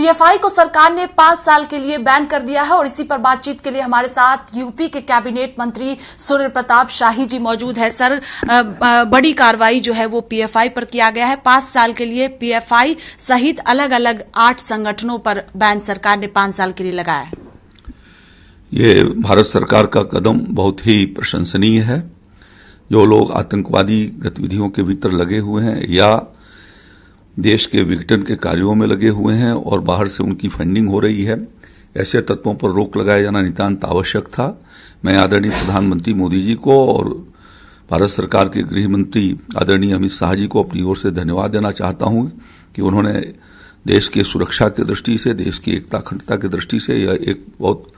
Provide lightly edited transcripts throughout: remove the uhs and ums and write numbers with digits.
PFI को सरकार ने 5 साल के लिए बैन कर दिया है और इसी पर बातचीत के लिए हमारे साथ यूपी के कैबिनेट मंत्री सूर्य प्रताप शाही जी मौजूद है। सर, बड़ी कार्रवाई जो है वो पीएफआई पर किया गया है। 5 साल के लिए पीएफआई सहित अलग अलग 8 संगठनों पर बैन सरकार ने 5 साल के लिए लगाया है। ये भारत सरकार का कदम बहुत ही प्रशंसनीय है। जो लोग आतंकवादी गतिविधियों के भीतर लगे हुए हैं या देश के विघटन के कार्यों में लगे हुए हैं और बाहर से उनकी फंडिंग हो रही है, ऐसे तत्वों पर रोक लगाया जाना नितांत आवश्यक था। मैं आदरणीय प्रधानमंत्री मोदी जी को और भारत सरकार के गृह मंत्री आदरणीय अमित शाह जी को अपनी ओर से धन्यवाद देना चाहता हूं कि उन्होंने देश की सुरक्षा की दृष्टि से, देश की एकता अखंडता की दृष्टि से यह एक बहुत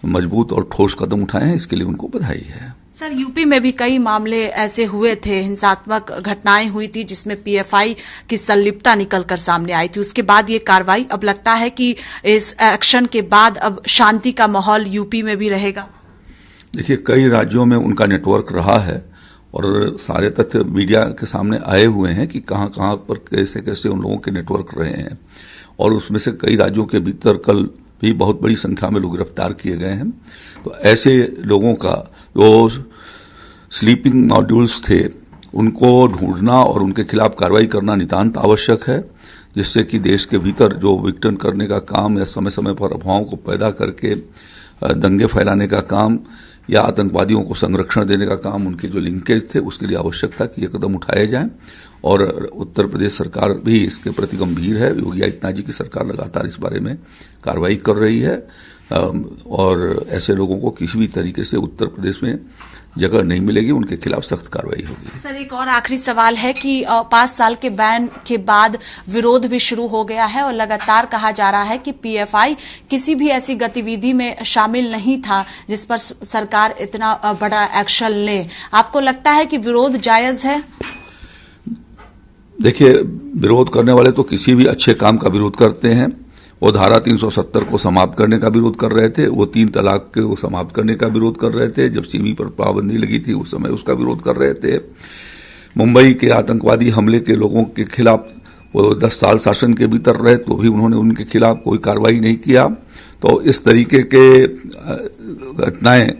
मजबूत और ठोस कदम उठाए हैं। इसके लिए उनको बधाई है। सर, यूपी में भी कई मामले ऐसे हुए थे, हिंसात्मक घटनाएं हुई थी जिसमें पीएफआई की संलिप्तता निकलकर सामने आई थी। उसके बाद ये कार्रवाई, अब लगता है कि इस एक्शन के बाद अब शांति का माहौल यूपी में भी रहेगा। देखिए, कई राज्यों में उनका नेटवर्क रहा है और सारे तथ्य मीडिया के सामने आए हुए हैं कि कहां कहां पर कैसे कैसे उन लोगों के नेटवर्क रहे हैं और उसमें से कई राज्यों के भीतर कल भी बहुत बड़ी संख्या में लोग गिरफ्तार किए गए हैं। तो ऐसे लोगों का जो स्लीपिंग मॉड्यूल्स थे उनको ढूंढना और उनके खिलाफ कार्रवाई करना नितांत आवश्यक है, जिससे कि देश के भीतर जो विघटन करने का काम या समय समय पर अफवाहों को पैदा करके दंगे फैलाने का काम या आतंकवादियों को संरक्षण देने का काम, उनके जो लिंकेज थे, उसके लिए आवश्यक था कि ये कदम उठाए जाएं। और उत्तर प्रदेश सरकार भी इसके प्रति गंभीर है। योगी आदित्यनाथ जी की सरकार लगातार इस बारे में कार्रवाई कर रही है और ऐसे लोगों को किसी भी तरीके से उत्तर प्रदेश में जगह नहीं मिलेगी, उनके खिलाफ सख्त कार्रवाई होगी। सर, एक और आखिरी सवाल है कि 5 साल के बैन के बाद विरोध भी शुरू हो गया है और लगातार कहा जा रहा है कि पीएफआई किसी भी ऐसी गतिविधि में शामिल नहीं था जिस पर सरकार इतना बड़ा एक्शन ले। आपको लगता है कि विरोध जायज है? देखिए, विरोध करने वाले तो किसी भी अच्छे काम का विरोध करते हैं। वो धारा 370 को समाप्त करने का विरोध कर रहे थे, वो 3 तलाक को समाप्त करने का विरोध कर रहे थे, जब सिमी पर पाबंदी लगी थी उस समय उसका विरोध कर रहे थे। मुंबई के आतंकवादी हमले के लोगों के खिलाफ वो 10 साल शासन के भीतर रहे तो भी उन्होंने उनके खिलाफ कोई कार्रवाई नहीं किया। तो इस तरीके के घटनाएं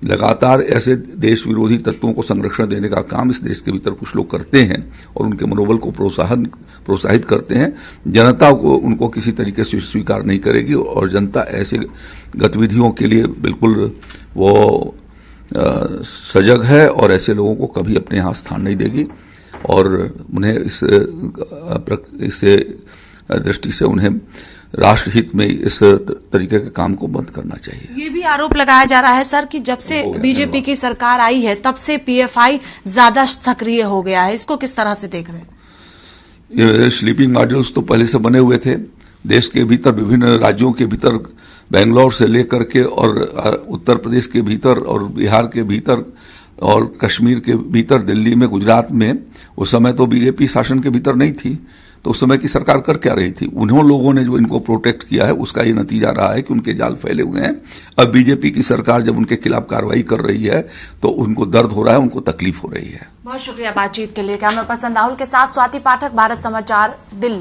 लगातार ऐसे देश विरोधी तत्वों को संरक्षण देने का काम इस देश के भीतर कुछ लोग करते हैं और उनके मनोबल को प्रोत्साहित करते हैं। जनता को उनको किसी तरीके से स्वीकार नहीं करेगी और जनता ऐसे गतिविधियों के लिए बिल्कुल वो सजग है और ऐसे लोगों को कभी अपने यहाँ स्थान नहीं देगी और उन्हें इस दृष्टि से उन्हें राष्ट्रहित में इस तरीके के काम को बंद करना चाहिए। ये भी आरोप लगाया जा रहा है सर कि जब से बीजेपी की सरकार आई है तब से पीएफआई ज्यादा सक्रिय हो गया है। इसको किस तरह से देख रहे हैं? ये स्लीपिंग मॉड्यूल्स तो पहले से बने हुए थे देश के भीतर, विभिन्न राज्यों के भीतर, बेंगलोर से लेकर के और उत्तर प्रदेश के भीतर और बिहार के भीतर और कश्मीर के भीतर, दिल्ली में, गुजरात में। उस समय तो बीजेपी शासन के भीतर नहीं थी, तो उस समय की सरकार कर क्या रही थी? उन्होंने लोगों ने जो इनको प्रोटेक्ट किया है उसका ये नतीजा रहा है कि उनके जाल फैले हुए हैं। अब बीजेपी की सरकार जब उनके खिलाफ कार्रवाई कर रही है तो उनको दर्द हो रहा है, उनको तकलीफ हो रही है। बहुत शुक्रिया बातचीत के लिए। कैमरा पर्सन राहुल के साथ स्वाति पाठक, भारत समाचार, दिल्ली।